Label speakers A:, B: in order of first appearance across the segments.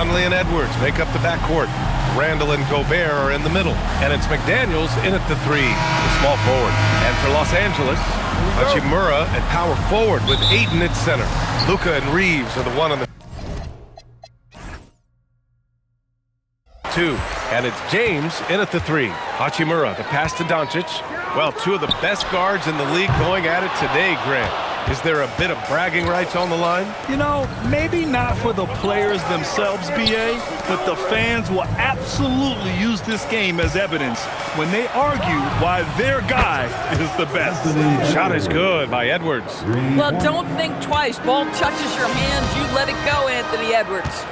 A: Conley and Edwards make up the backcourt. Randall and Gobert are in the middle. And it's McDaniels in at the 3, the small forward. And for Los Angeles, Hachimura at power forward with Ayton at center. Luka and Reeves are the 1 and the 2. And it's James in at the 3. Hachimura, the pass to Doncic. Well, 2 of the best guards in the league going at it today, Grant. Is there a bit of bragging rights on the line?
B: You know, maybe not for the players themselves, B.A., but the fans will absolutely use this game as evidence when they argue why their guy is the best.
A: Shot is good by Edwards.
C: Well, don't think twice. Ball touches your hands, you let it go, Anthony Edwards.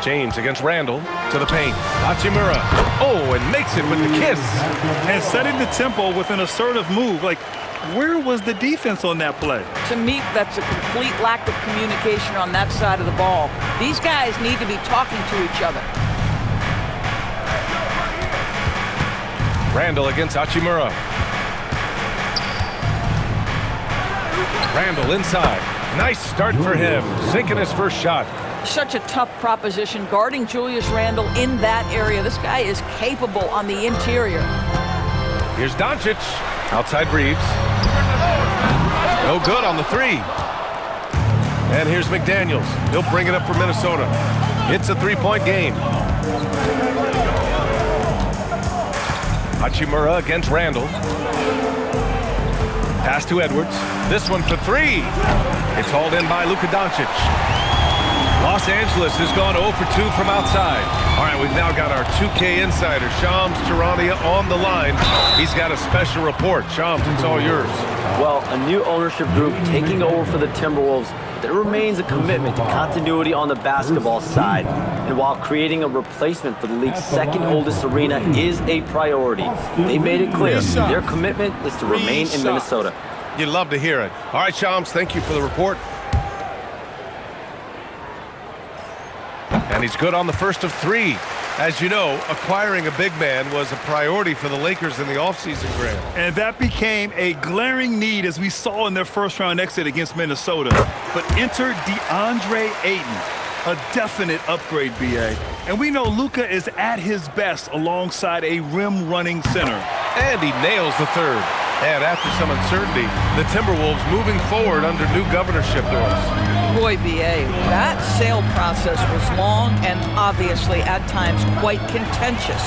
A: James against Randall to the paint. Hachimura. Oh, and makes it with the kiss.
B: And setting the tempo with an assertive move. Like, where was the defense on that play?
C: To me, that's a complete lack of communication on that side of the ball. These guys need to be talking to each other.
A: Randall against Hachimura. Randall inside. Nice start for him. Sinking his first shot.
C: Such a tough proposition guarding Julius Randle in that area. This guy is capable on the interior.
A: Here's Doncic. Outside Reeves. No good on the 3. And here's McDaniels. He'll bring it up for Minnesota. It's a 3-point game. Hachimura against Randall. Pass to Edwards. This one for 3. It's hauled in by Luka Doncic. Los Angeles has gone 0 for 2 from outside. All right, we've now got our 2K insider, Shams Charania, on the line. He's got a special report. Shams, it's all yours.
D: Well, a new ownership group taking over for the Timberwolves. There remains a commitment to continuity on the basketball side. And while creating a replacement for the league's second oldest arena is a priority, they made it clear their commitment is to remain in Minnesota.
A: You'd love to hear it. All right, Shams, thank you for the report. And he's good on the first of 3. As you know, acquiring a big man was a priority for the Lakers in the offseason, Grant.
B: And that became a glaring need as we saw in their first-round exit against Minnesota. But enter DeAndre Ayton, a definite upgrade, B.A. And we know Luka is at his best alongside a rim-running center.
A: And he nails the 3rd. And after some uncertainty, the Timberwolves moving forward under new governorship doors.
C: Boy, B.A., that sale process was long and obviously at times quite contentious.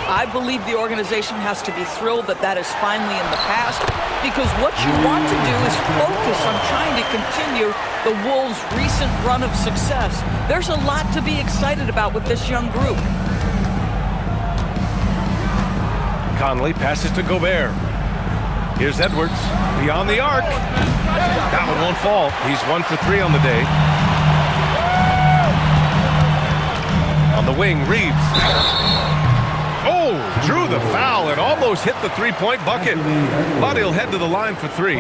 C: I believe the organization has to be thrilled that that is finally in the past, because what you want to do is focus on trying to continue the Wolves' recent run of success. There's a lot to be excited about with this young group.
A: Conley passes to Gobert. Here's Edwards, beyond the arc. That one won't fall. He's 1 for 3 on the day. On the wing, Reeves. Oh, drew the foul and almost hit the 3-point bucket. But he'll head to the line for 3.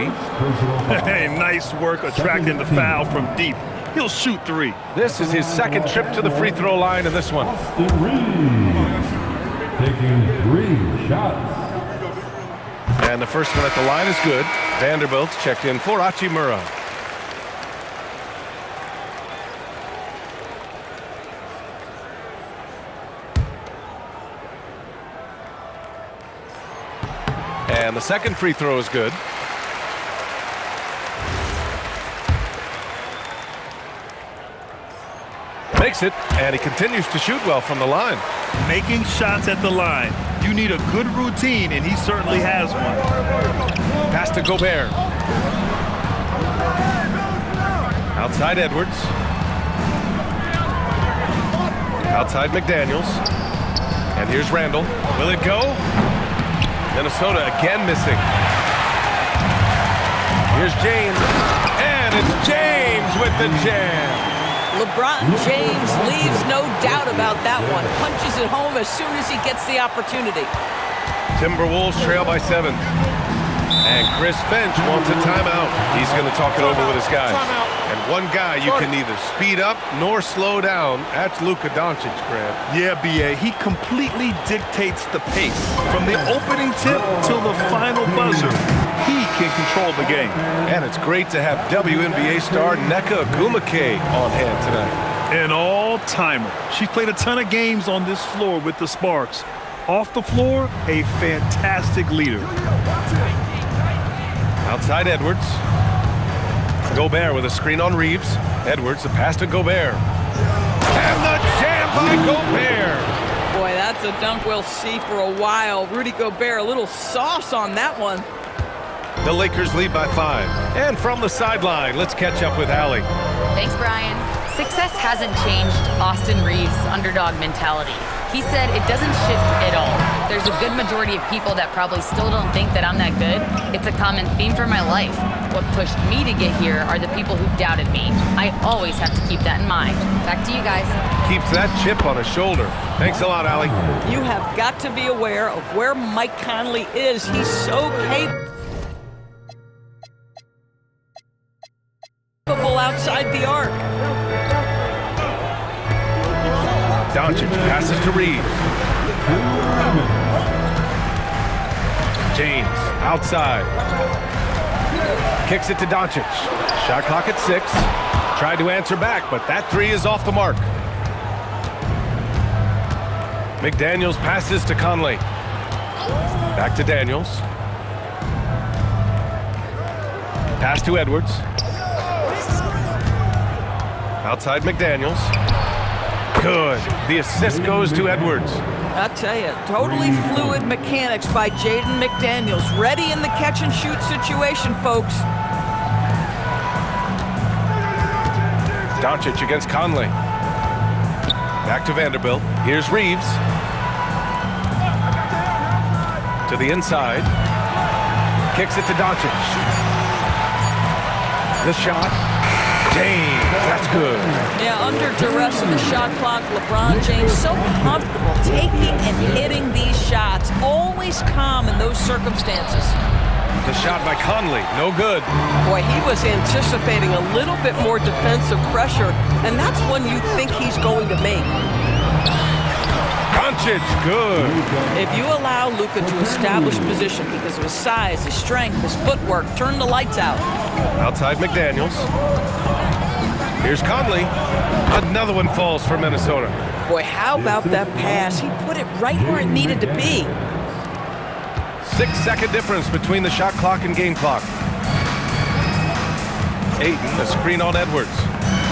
B: Hey, nice work attracting the foul from deep. He'll shoot 3.
A: This is his 2nd trip to the free throw line in this one.
E: Taking 3 shots.
A: And the first one at the line is good. Vanderbilt's checked in for Hachimura. And the 2nd free throw is good. Makes it, and he continues to shoot well from the line.
B: Making shots at the line. You need a good routine, and he certainly has one.
A: Pass to Gobert. Outside Edwards. Outside McDaniels. And here's Randall. Will it go? Minnesota again missing. Here's James. And it's James with the jam.
C: LeBron James leaves no doubt about that one. Punches it home as soon as he gets the opportunity.
A: Timberwolves trail by 7. And Chris Finch wants a timeout. He's going to talk it over with his guys. And one guy you can neither speed up nor slow down. That's Luka Doncic, Grant.
B: Yeah, B.A. He completely dictates the pace. From the opening tip till the final buzzer. he can control the game.
A: And it's great to have WNBA star Nneka Ogwumike on hand tonight.
B: An all-timer. She's played a ton of games on this floor with the Sparks. Off the floor, a fantastic leader.
A: Outside Edwards. Gobert with a screen on Reeves. Edwards, the pass to Gobert. And the jam by Gobert.
C: Boy, that's a dunk we'll see for a while. Rudy Gobert, a little sauce on that one.
A: The Lakers lead by 5. And from the sideline, let's catch up with Allie.
F: Thanks, Brian. Success hasn't changed Austin Reeves' underdog mentality. He said it doesn't shift at all. There's a good majority of people that probably still don't think that I'm that good. It's a common theme for my life. What pushed me to get here are the people who doubted me. I always have to keep that in mind. Back to you guys.
A: Keeps that chip on his shoulder. Thanks a lot, Allie.
C: You have got to be aware of where Mike Conley is. He's so capable outside the arc.
A: Doncic passes to Reeves. James outside. Kicks it to Doncic. Shot clock at 6. Tried to answer back, but that 3 is off the mark. McDaniels passes to Conley. Back to Daniels. Pass to Edwards. Outside McDaniels. Good. The assist goes to Edwards.
C: I'll tell you, totally fluid mechanics by Jaden McDaniels. Ready in the catch-and-shoot situation, folks.
A: Doncic against Conley. Back to Vanderbilt. Here's Reeves. To the inside. Kicks it to Doncic. The shot. James, that's good.
C: Yeah, under duress in the shot clock, LeBron James so comfortable taking and hitting these shots. Always calm in those circumstances.
A: The shot by Conley, no good.
C: Boy, he was anticipating a little bit more defensive pressure, and that's one you think he's going to make.
A: Doncic, good.
C: If you allow Luka to establish position because of his size, his strength, his footwork, turn the lights out.
A: Outside McDaniels. Here's Conley. Another one falls for Minnesota.
C: Boy, how about that pass? He put it right where it needed to be.
A: 6-second difference between the shot clock and game clock. Ayton, a screen on Edwards.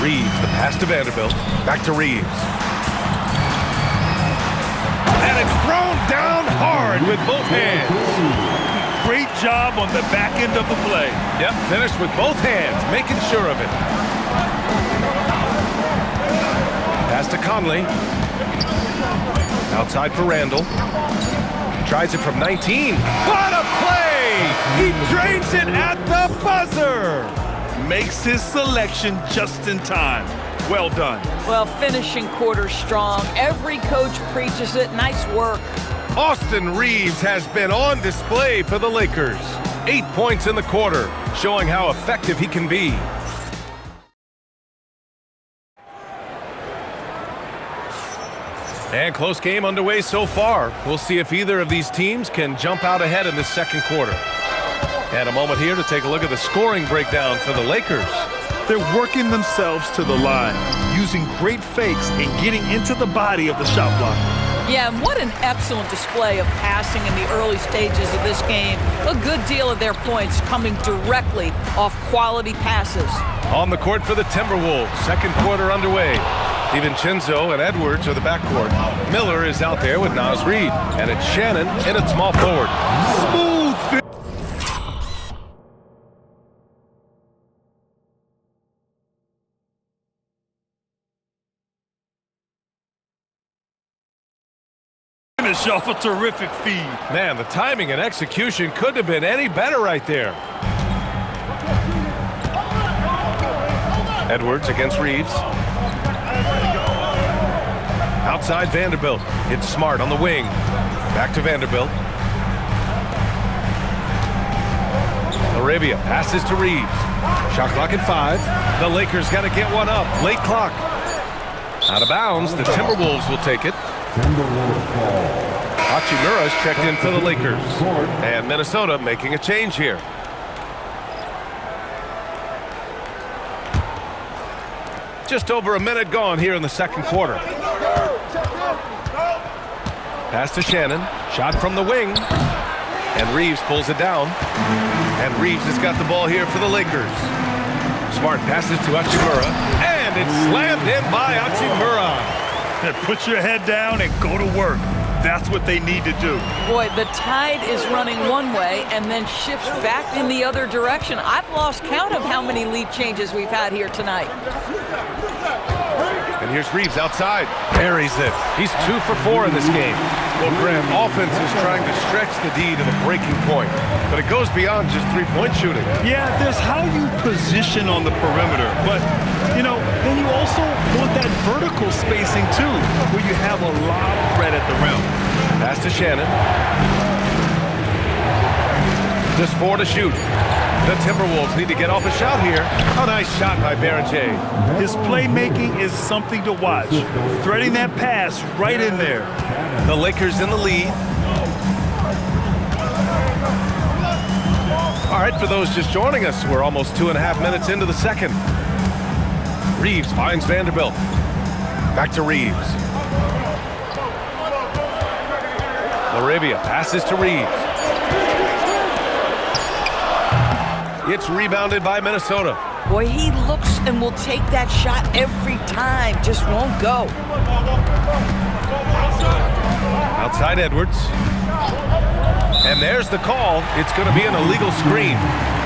A: Reeves, the pass to Vanderbilt. Back to Reeves. And it's thrown down hard with both hands.
B: Great job on the back end of the play.
A: Yep, finished with both hands, making sure of it. Pass to Conley. Outside for Randall. Tries it from 19. What a play! He drains it at the buzzer!
B: Makes his selection just in time. Well done.
C: Well, finishing quarter strong. Every coach preaches it. Nice work.
A: Austin Reeves has been on display for the Lakers. 8 points in the quarter, showing how effective he can be. And close game underway so far. We'll see if either of these teams can jump out ahead in the second quarter. And a moment here to take a look at the scoring breakdown for the Lakers.
B: They're working themselves to the line, using great fakes and getting into the body of the shot block.
C: Yeah, and what an excellent display of passing in the early stages of this game. A good deal of their points coming directly off quality passes.
A: On the court for the Timberwolves, second quarter underway. DiVincenzo and Edwards are the backcourt. Miller is out there with Naz Reid. And it's Shannon in at small forward.
B: Smooth finish off a terrific feed.
A: Man, the timing and execution couldn't have been any better right there. Edwards against Reeves. Outside Vanderbilt. It's Smart on the wing. Back to Vanderbilt. Arabia passes to Reeves. Shot clock at 5. The Lakers got to get one up. Late clock. Out of bounds. The Timberwolves will take it.
E: Timberwolves ball.
A: Hachimura is checked in for the Lakers. And Minnesota making a change here. Just over a minute gone here in the second quarter. Pass to Shannon. Shot from the wing. And Reeves pulls it down. And Reeves has got the ball here for the Lakers. Smart passes to Hachimura. And it's slammed in by Hachimura.
B: Put your head down and go to work. That's what they need to do.
C: Boy, the tide is running one way and then shifts back in the other direction. I've lost count of how many lead changes we've had here tonight.
A: And here's Reeves outside. Buries it. He's 2 for 4 in this game. Well, Graham, offense is trying to stretch the D to the breaking point. But it goes beyond just three-point shooting.
B: Yeah, there's how you position on the perimeter. But, you know, then you also want that vertical spacing, too, where you have a lot of threat at the rim.
A: Pass to Shannon. Just 4 to shoot. The Timberwolves need to get off a shot here. A nice shot by Barrenjay.
B: His playmaking is something to watch. Threading that pass right in there.
A: The Lakers in the lead. All right, for those just joining us, we're almost 2.5 minutes into the second. Reeves finds Vanderbilt. Back to Reeves. Laravia passes to Reeves. It's rebounded by Minnesota.
C: Boy, he looks and will take that shot every time. Just won't go.
A: Outside Edwards. And there's the call. It's going to be an illegal screen.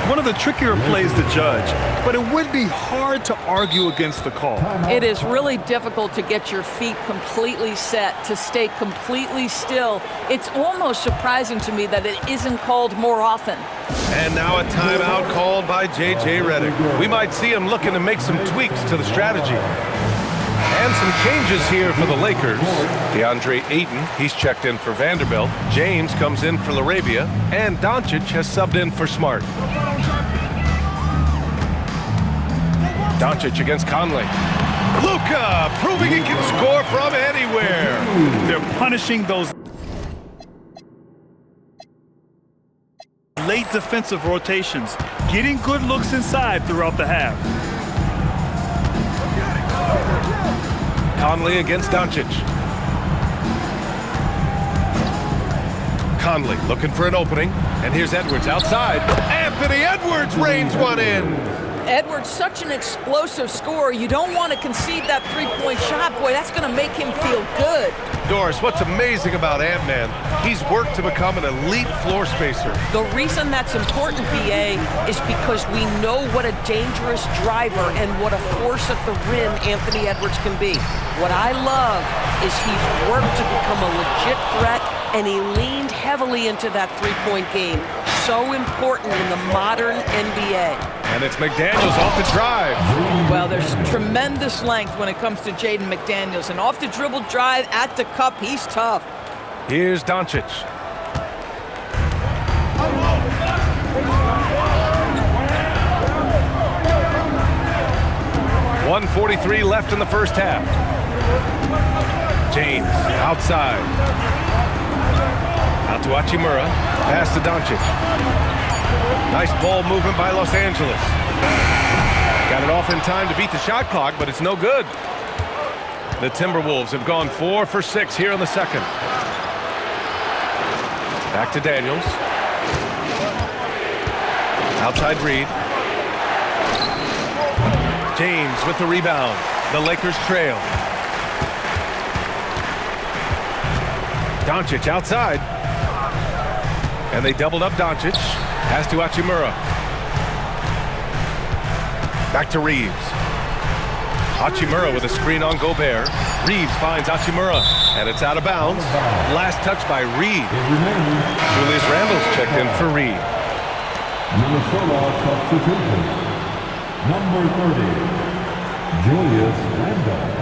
B: One of the trickier plays to judge, but it would be hard to argue against the call.
C: It is really difficult to get your feet completely set, to stay completely still. It's almost surprising to me that it isn't called more often.
A: And now a timeout called by J.J. Redick. We might see him looking to make some tweaks to the strategy. And some changes here for the Lakers. DeAndre Ayton, he's checked in for Vanderbilt. James comes in for Laravia. And Doncic has subbed in for Smart. Doncic against Conley. Luka proving he can score from anywhere.
B: They're punishing those late defensive rotations, getting good looks inside throughout the half.
A: Conley against Doncic. Conley looking for an opening. And here's Edwards outside. Anthony Edwards rains one in.
C: Edwards, such an explosive scorer. You don't want to concede that three-point shot. Boy, that's going to make him feel good.
A: Doris, what's amazing about Ant-Man, he's worked to become an elite floor spacer.
C: The reason that's important, B.A., is because we know what a dangerous driver and what a force at the rim Anthony Edwards can be. What I love is he's worked to become a legit threat, and he leaned heavily into that three-point game. So important in the modern NBA.
A: And it's McDaniels off the drive.
C: Well, there's tremendous length when it comes to Jaden McDaniels. And off the dribble drive at the cup, he's tough.
A: Here's Doncic. .143 left in the first half. James outside. Out to Hachimura. Pass to Doncic. Nice ball movement by Los Angeles. Got it off in time to beat the shot clock, but it's no good. The Timberwolves have gone 4 for 6 here in the second. Back to Daniels. Outside Reed. James with the rebound. The Lakers trail. Doncic outside. And they doubled up Doncic. Pass to Hachimura. Back to Reeves. Hachimura with a screen on Gobert. Reeves finds Hachimura, and it's out of bounds. Last touch by Reed. Julius Randle's checked in for Reed.
E: Minnesota substitution. Number 30, Julius Randle.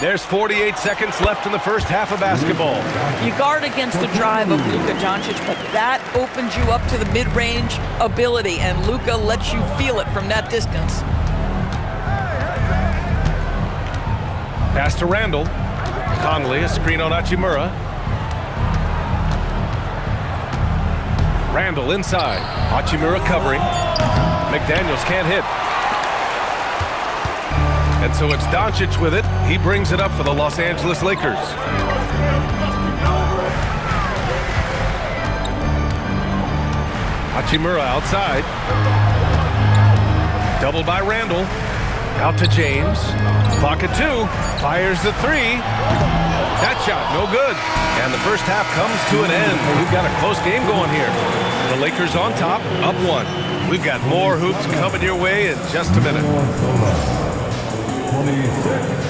A: There's 48 seconds left in the first half of basketball.
C: You guard against the drive of Luka Doncic, but that opens you up to the mid-range ability, and Luka lets you feel it from that distance.
A: Pass to Randall. Conley, a screen on Hachimura. Randall inside. Hachimura covering. McDaniels can't hit. And so it's Doncic with it. He brings it up for the Los Angeles Lakers. Hachimura outside. Doubled by Randall. Out to James. Clock at 2. Fires the 3. That shot, no good. And the first half comes to an end. We've got a close game going here. The Lakers on top, up 1. We've got more hoops coming your way in just a minute.
E: 26.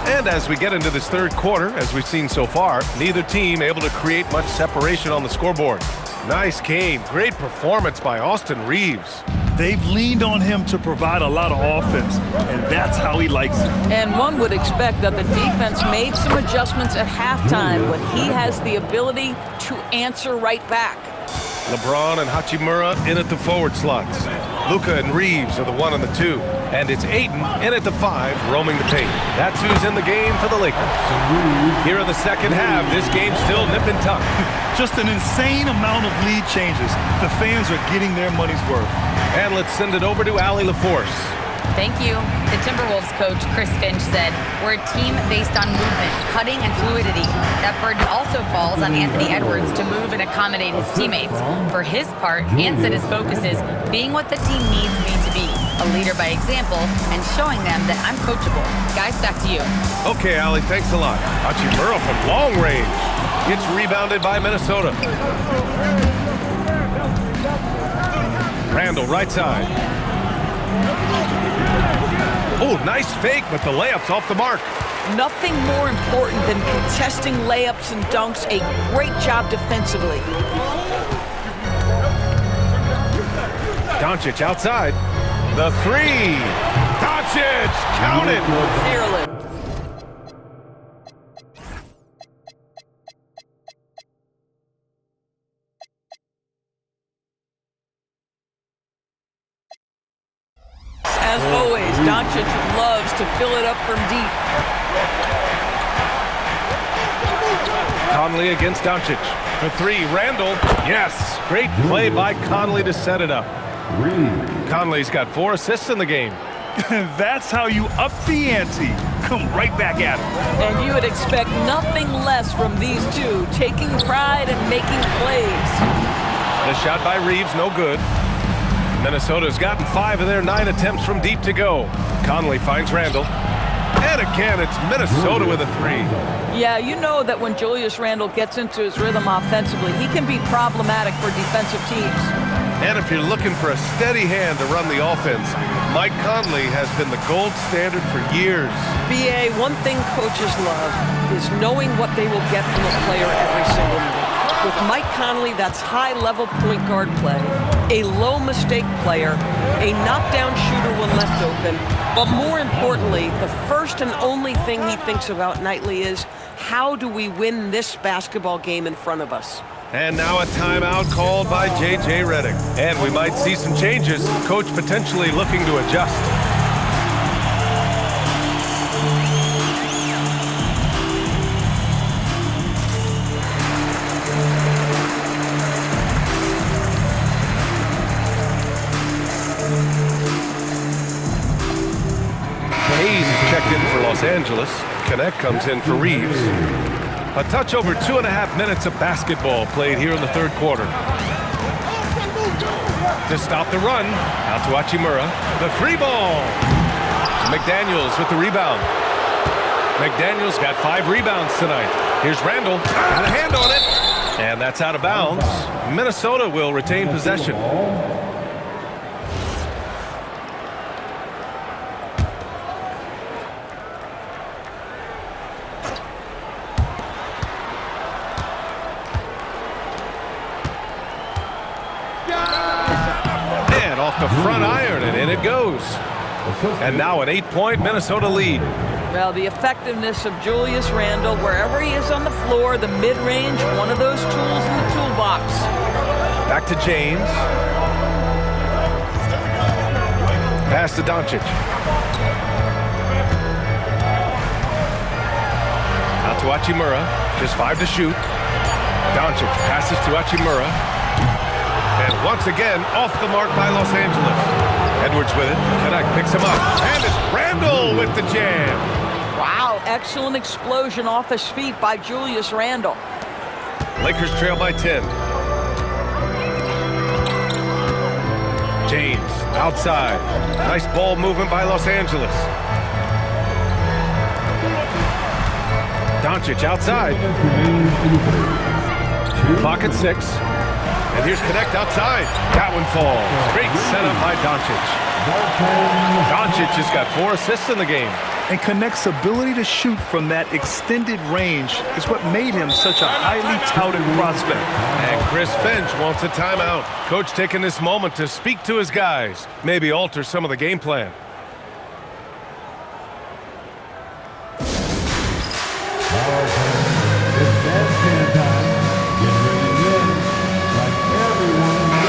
A: And as we get into this third quarter, as we've seen so far, neither team able to create much separation on the scoreboard. Nice game. Great performance by Austin Reeves.
B: They've leaned on him to provide a lot of offense, and that's how he likes it.
C: And one would expect that the defense made some adjustments at halftime, but he has the ability to answer right back.
A: LeBron and Hachimura in at the forward slots. Luka and Reeves are the 1 and the 2. And it's Ayton in at the 5, roaming the paint. That's who's in the game for the Lakers. Here in the second half, this game's still nip and tuck.
B: Just an insane amount of lead changes. The fans are getting their money's worth.
A: And let's send it over to Allie LaForce.
F: Thank you. The Timberwolves coach, Chris Finch, said, "We're a team based on movement, cutting, and fluidity. That burden also falls on Anthony Edwards to move and accommodate his teammates. For his part, Ant said his focus is being what the team needs me to be, a leader by example, and showing them that I'm coachable." Guys, back to you.
A: Okay, Allie, thanks a lot. Hachimura from long range. Gets rebounded by Minnesota. Randall, right side. Oh, nice fake, but the layup's off the mark.
C: Nothing more important than contesting layups and dunks. A great job defensively.
A: Doncic outside. The 3. Doncic, count it.
C: Fearless. As always, Doncic loves to fill it up from deep.
A: Conley against Doncic. For 3, Randall. Yes, great play by Conley to set it up. Conley's got 4 assists in the game.
B: That's how you up the ante. Come right back at him.
C: And you would expect nothing less from these two, taking pride and making plays.
A: The shot by Reeves, no good. Minnesota's gotten 5 of their 9 attempts from deep to go. Conley finds Randall. And again, it's Minnesota with a 3.
C: Yeah, you know that when Julius Randle gets into his rhythm offensively, he can be problematic for defensive teams.
A: And if you're looking for a steady hand to run the offense, Mike Conley has been the gold standard for years.
C: BA, one thing coaches love is knowing what they will get from a player every single night. With Mike Conley, that's high-level point guard play, a low-mistake player, a knockdown shooter when left open, but more importantly, the first and only thing he thinks about nightly is, how do we win this basketball game in front of us?
A: And now a timeout called by J.J. Redick. And we might see some changes. Coach potentially looking to adjust. Hayes is checked in for Los Angeles. Connect comes in for Reeves. A touch over 2.5 minutes of basketball played here in the third quarter. To stop the run, out to Hachimura. The 3 ball. McDaniels with the rebound. McDaniel's got 5 rebounds tonight. Here's Randall. Got a hand on it. And that's out of bounds. Minnesota will retain possession. And off the front iron, and in it goes. And now an 8-point Minnesota lead.
C: Well, the effectiveness of Julius Randle, wherever he is on the floor, the mid-range, one of those tools in the toolbox.
A: Back to James. Pass to Doncic. Out to Hachimura. Just 5 to shoot. Doncic passes to Hachimura. And once again, off the mark by Los Angeles. Edwards with it. Connect picks him up. And it's Randle with the jam.
C: Wow, excellent explosion off his feet by Julius Randle.
A: Lakers trail by 10. James outside. Nice ball movement by Los Angeles. Doncic outside. Clock at 6. And here's Connect outside. That one falls. Great setup by Doncic. Doncic has got 4 assists in the game.
B: And Connect's ability to shoot from that extended range is what made him such a highly touted prospect.
A: And Chris Finch wants a timeout. Coach taking this moment to speak to his guys. Maybe alter some of the game plan.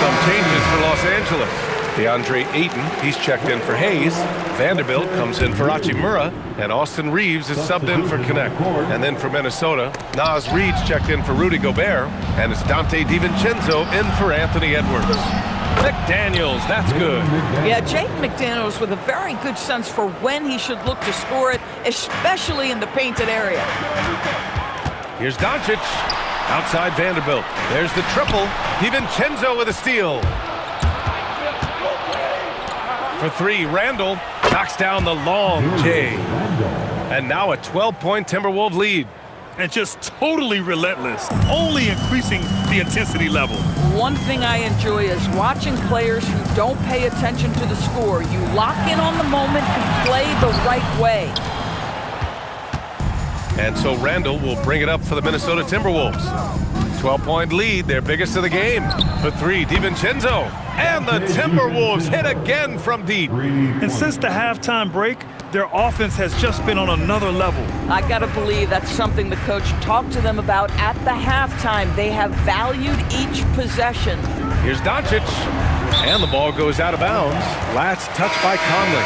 A: Some changes for Los Angeles. DeAndre Ayton, he's checked in for Hayes. Vanderbilt comes in for Hachimura. And Austin Reeves is subbed in for Connect. And then for Minnesota, Naz Reid's checked in for Rudy Gobert. And it's Dante DiVincenzo in for Anthony Edwards. McDaniels, that's good.
C: Yeah, Jaden McDaniels with a very good sense for when he should look to score it, especially in the painted area.
A: Here's Doncic. Outside Vanderbilt. There's the triple. DiVincenzo with a steal. For 3, Randall knocks down the long J. And now a 12-point Timberwolves lead.
B: And just totally relentless, only increasing the intensity level.
C: One thing I enjoy is watching players who don't pay attention to the score. You lock in on the moment and play the right way.
A: And so Randall will bring it up for the Minnesota Timberwolves. 12-point lead, their biggest of the game. For 3, DiVincenzo. And the Timberwolves hit again from deep.
B: And since the halftime break, their offense has just been on another level.
C: I gotta believe that's something the coach talked to them about at the halftime. They have valued each possession.
A: Here's Doncic. And the ball goes out of bounds. Last touch by Conley.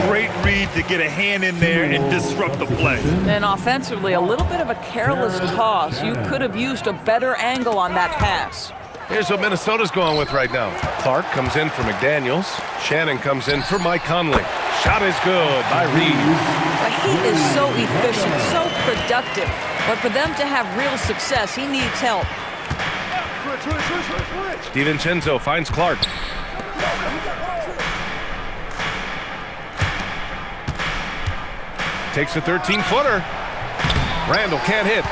B: Great read to get a hand in there and disrupt the play.
C: And offensively, a little bit of a careless toss. You could have used a better angle on that pass.
A: Here's what Minnesota's going with right now. Clark comes in for McDaniels. Shannon comes in for Mike Conley. Shot is good by Reeves.
C: He is so efficient, so productive. But for them to have real success, he needs help.
A: DiVincenzo finds Clark. Takes a 13-footer. Randall can't hit.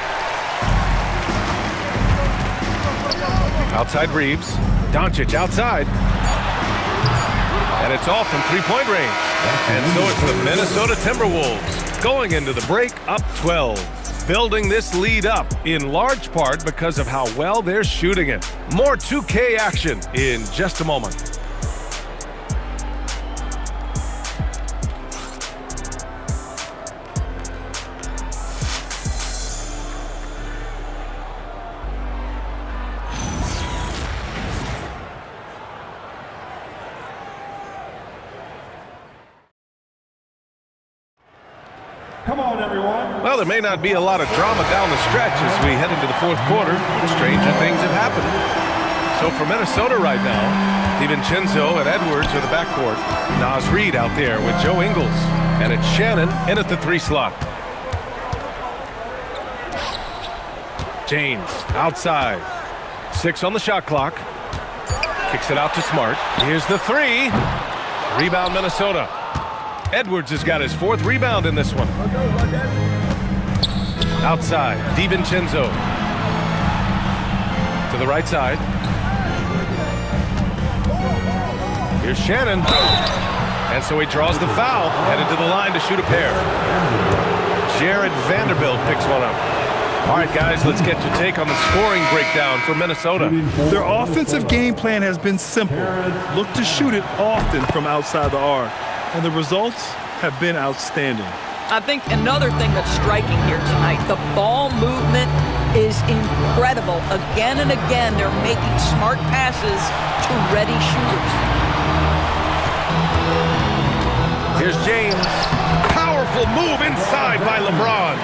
A: Outside Reeves. Doncic outside. And it's off from three-point range. And so it's the Minnesota Timberwolves going into the break up 12. Building this lead up in large part because of how well they're shooting it. More 2K action in just a moment.
E: Come on, everyone.
A: Well, there may not be a lot of drama down the stretch as we head into the fourth quarter. Stranger things have happened. So for Minnesota right now, DiVincenzo and Edwards are the backcourt. Naz Reid out there with Joe Ingles. And it's Shannon in at the 3 slot. James outside. 6 on the shot clock. Kicks it out to Smart. Here's the 3. Rebound Minnesota. Edwards has got his 4th rebound in this one. Outside, DiVincenzo. To the right side. Here's Shannon. And so he draws the foul, headed to the line to shoot a pair. Jared Vanderbilt picks one up. All right, guys, let's get your take on the scoring breakdown for Minnesota.
B: Their offensive game plan has been simple. Look to shoot it often from outside the arc. And the results have been outstanding.
C: I think another thing that's striking here tonight, the ball movement is incredible. Again and again, they're making smart passes to ready shooters.
A: Here's James. Powerful move inside by LeBron.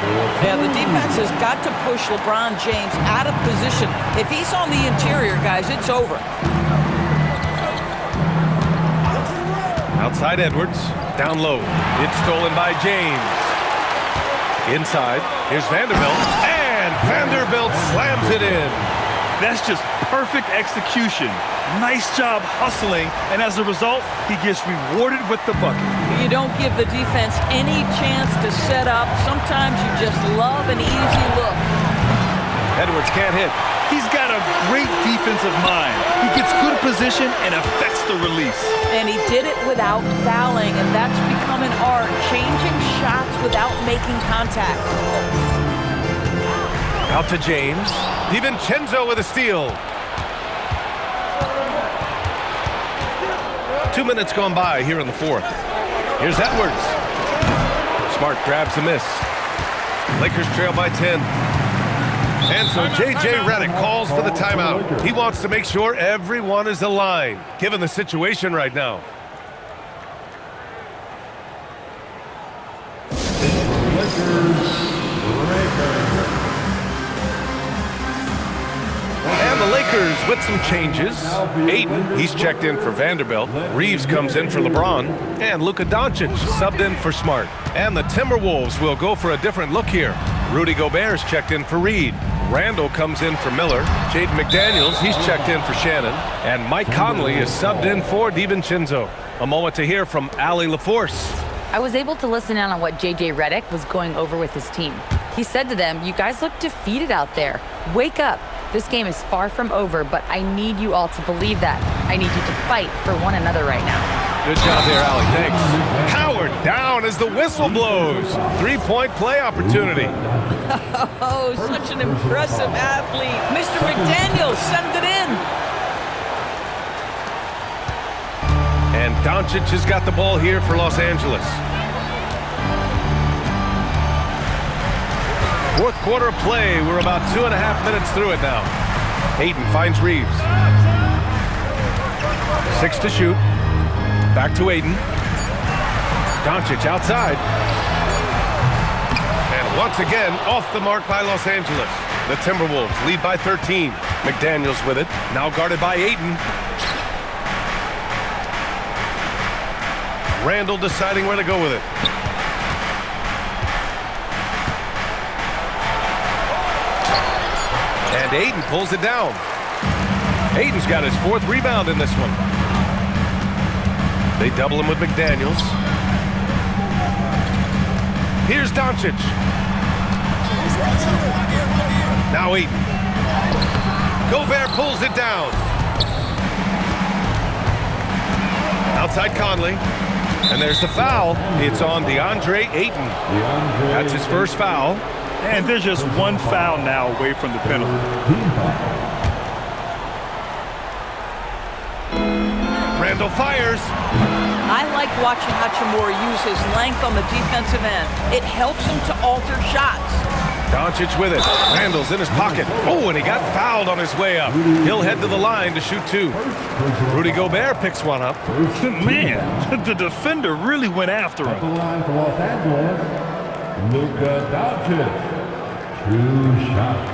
C: Yeah, the defense has got to push LeBron James out of position. If he's on the interior, guys, it's over.
A: Outside Edwards. Down low. It's stolen by James. Inside. Here's Vanderbilt. And Vanderbilt slams it in.
B: That's just perfect execution. Nice job hustling, and as a result, he gets rewarded with the bucket.
C: You don't give the defense any chance to set up. Sometimes you just love an easy look.
A: Edwards can't hit.
B: He's got a great defensive mind. He gets good position and affects the release.
C: And he did it without fouling, and that's become an art, changing shots without making contact.
A: Out to James. DiVincenzo with a steal. 2 minutes gone by here in the 4th. Here's Edwards. Smart grabs a miss. Lakers trail by 10. And so J.J. Redick calls for the timeout. He wants to make sure everyone is aligned, given the situation right now. And the Lakers with some changes. Ayton, he's checked in for Vanderbilt. Reeves comes in for LeBron. And Luka Doncic subbed in for Smart. And the Timberwolves will go for a different look here. Rudy Gobert's checked in for Reed. Randall comes in for Miller. Jaden McDaniels, he's checked in for Shannon. And Mike Conley is subbed in for DiVincenzo. A moment to hear from Allie LaForce.
F: I was able to listen in on what J.J. Redick was going over with his team. He said to them, "You guys look defeated out there. Wake up. This game is far from over, but I need you all to believe that. I need you to fight for one another right now."
A: Good job there, Allie. Thanks. Howard down as the whistle blows. 3-point play opportunity.
C: Oh, such an impressive athlete. Mr. McDaniels, send it in.
A: And Doncic has got the ball here for Los Angeles. 4th quarter of play. We're about 2.5 minutes through it now. Ayton finds Reeves. 6 to shoot. Back to Ayton. Doncic outside. And once again, off the mark by Los Angeles. The Timberwolves lead by 13. McDaniels with it. Now guarded by Ayton. Randall deciding where to go with it. And Ayton pulls it down. Ayton's got his 4th rebound in this one. They double him with McDaniels. Here's Doncic. Now Ayton. Gobert pulls it down. Outside Conley. And there's the foul. It's on DeAndre Ayton. That's his first foul.
B: And there's just one foul now away from the penalty.
A: Randall fires.
C: I like watching Hachimura use his length on the defensive end. It helps him to alter shots.
A: Doncic with it. Randall's in his pocket. Oh, and he got fouled on his way up. He'll head to the line to shoot 2. Rudy Gobert picks one up.
B: Man, the defender really went after him.
E: At the line for Los Angeles, Luka Doncic. 2 shots.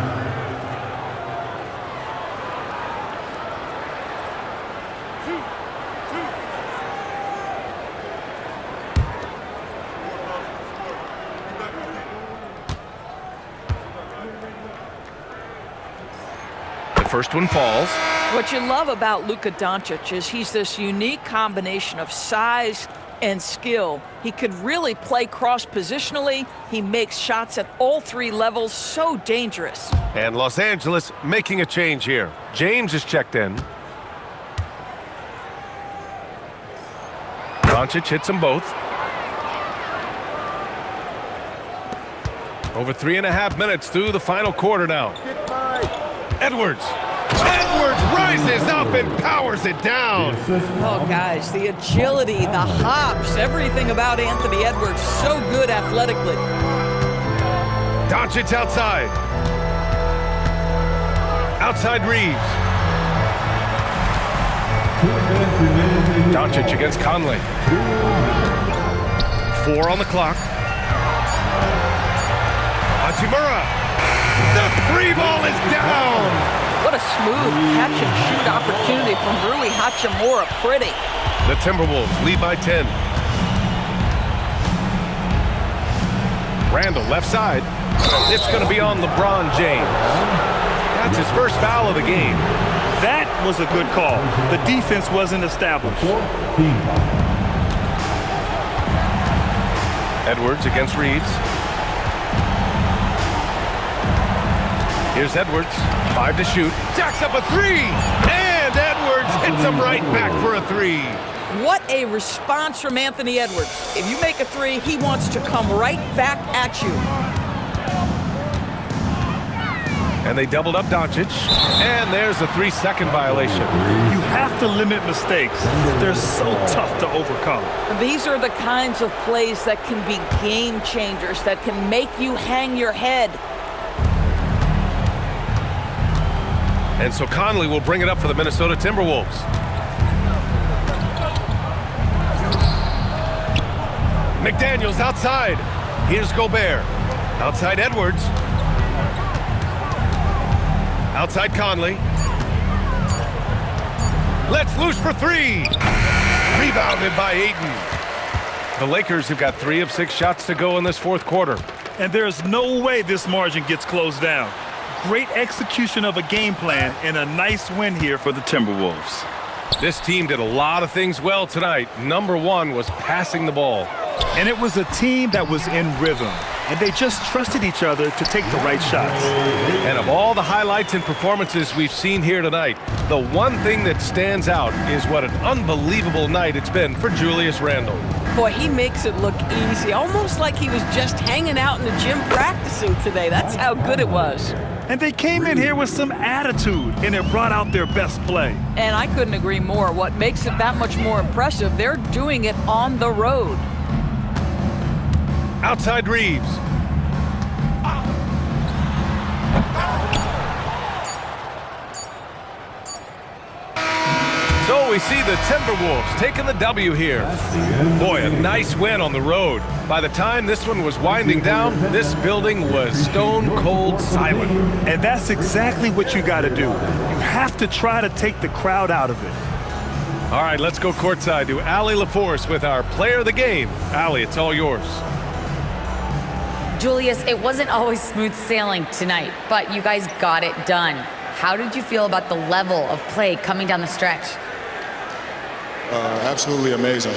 A: First one falls.
C: What you love about Luka Doncic is he's this unique combination of size and skill. He could really play cross-positionally. He makes shots at all three levels, so dangerous.
A: And Los Angeles making a change here. James is checked in. Doncic hits them both. Over 3.5 minutes through the final quarter now. Edwards. Edwards rises up and powers it down.
C: Oh, guys, the agility, the hops, everything about Anthony Edwards, so good athletically.
A: Doncic outside. Outside Reeves. Doncic against Conley. 4 on the clock. Hachimura. The three ball is down.
C: What a smooth catch-and-shoot opportunity from Rui Hachimura. Pretty.
A: The Timberwolves lead by 10. Randall left side. It's going to be on LeBron James. That's his first foul of the game.
B: That was a good call. The defense wasn't established.
A: Edwards against Reeves. Here's Edwards. 5 to shoot. Jacks up a 3. And Edwards hits him right back for a 3.
C: What a response from Anthony Edwards. If you make a 3, he wants to come right back at you.
A: And they doubled up Doncic. And there's a 3-second violation.
B: You have to limit mistakes. They're so tough to overcome.
C: These are the kinds of plays that can be game changers, that can make you hang your head.
A: And so Conley will bring it up for the Minnesota Timberwolves. McDaniels outside. Here's Gobert. Outside Edwards. Outside Conley. Let's loose for 3. Rebounded by Ayton. The Lakers have got 3 of 6 shots to go in this fourth quarter.
B: And there's no way this margin gets closed down. Great execution of a game plan and a nice win here for the Timberwolves.
A: This team did a lot of things well tonight. Number 1 was passing the ball.
B: And it was a team that was in rhythm. And they just trusted each other to take the right shots.
A: And of all the highlights and performances we've seen here tonight, the one thing that stands out is what an unbelievable night it's been for Julius Randle.
C: Boy, he makes it look easy, almost like he was just hanging out in the gym practicing today. That's how good it was.
B: And they came in here with some attitude, and it brought out their best play.
C: And I couldn't agree more. What makes it that much more impressive, they're doing it on the road.
A: Outside Reeves. So we see the Timberwolves taking the W here. Boy, a nice win on the road. By the time this one was winding down, this building was stone cold silent.
B: And that's exactly what you got to do. You have to try to take the crowd out of it.
A: All right, let's go courtside to Allie LaForce with our player of the game. Allie, it's all yours.
F: Julius, it wasn't always smooth sailing tonight, but you guys got it done. How did you feel about the level of play coming down the stretch?
G: Absolutely amazing.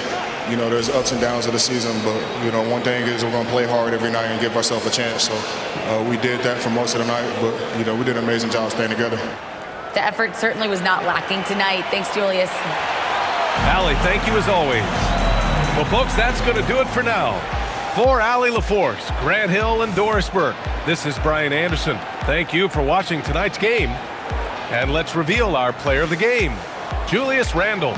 G: You know, there's ups and downs of the season, but, you know, one thing is we're going to play hard every night and give ourselves a chance. So we did that for most of the night, but, you know, we did an amazing job staying together.
F: The effort certainly was not lacking tonight. Thanks, Julius.
A: Allie, thank you as always. Well, folks, that's going to do it for now. For Allie LaForce, Grant Hill, and Doris Burke, this is Brian Anderson. Thank you for watching tonight's game. And let's reveal our player of the game, Julius Randle.